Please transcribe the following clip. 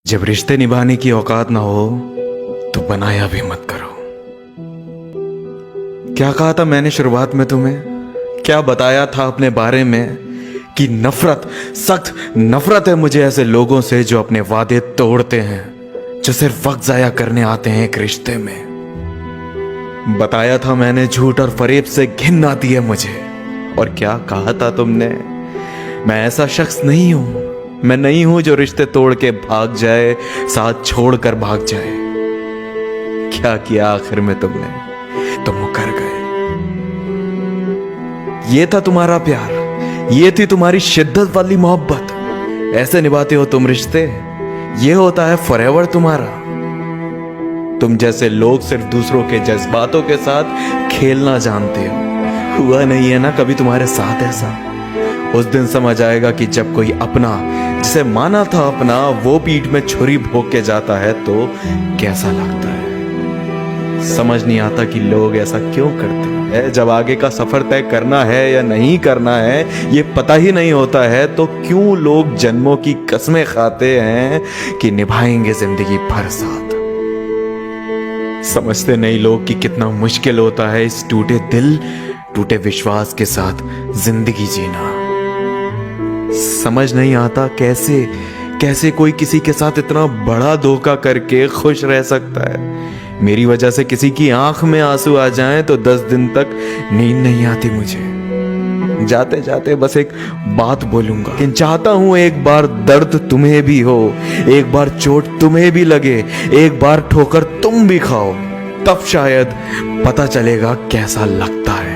जब रिश्ते निभाने की औकात ना हो तो बनाया भी मत करो। क्या कहा था मैंने शुरुआत में तुम्हें? क्या बताया था अपने बारे में कि नफरत, सख्त नफरत है मुझे ऐसे लोगों से जो अपने वादे तोड़ते हैं, जो सिर्फ वक्त जाया करने आते हैं एक रिश्ते में। बताया था मैंने झूठ और फरेब से घिन आती है मुझे। और क्या कहा था तुमने? मैं ऐसा शख्स नहीं हूं, मैं नहीं हूं जो रिश्ते तोड़ के भाग जाए, साथ छोड़कर भाग जाए। क्या किया आखिर में तुमने? तुम मुकर गए। ये था तुम्हारा प्यार, ये थी तुम्हारी शिद्दत वाली मोहब्बत। ऐसे निभाते हो तुम रिश्ते? ये होता है फॉरएवर तुम्हारा? तुम जैसे लोग सिर्फ दूसरों के जज्बातों के साथ खेलना जानते हो। हुआ नहीं है ना कभी तुम्हारे साथ ऐसा? उस दिन समझ आएगा कि जब कोई अपना, जिसे माना था अपना, वो पीठ में छुरी भोंक के जाता है तो कैसा लगता है। समझ नहीं आता कि लोग ऐसा क्यों करते हैं। जब आगे का सफर तय करना है या नहीं करना है ये पता ही नहीं होता है तो क्यों लोग जन्मों की कसमें खाते हैं कि निभाएंगे जिंदगी भर साथ। समझते नहीं लोग कि कितना मुश्किल होता है इस टूटे दिल, टूटे विश्वास के साथ जिंदगी जीना। समझ नहीं आता कैसे कैसे कोई किसी के साथ इतना बड़ा धोखा करके खुश रह सकता है। मेरी वजह से किसी की आंख में आंसू आ जाएं तो 10 दिन तक नींद नहीं आती मुझे। जाते जाते बस एक बात बोलूंगा कि चाहता हूं एक बार दर्द तुम्हें भी हो, एक बार चोट तुम्हें भी लगे, एक बार ठोकर तुम भी खाओ, तब शायद पता चलेगा कैसा लगता है।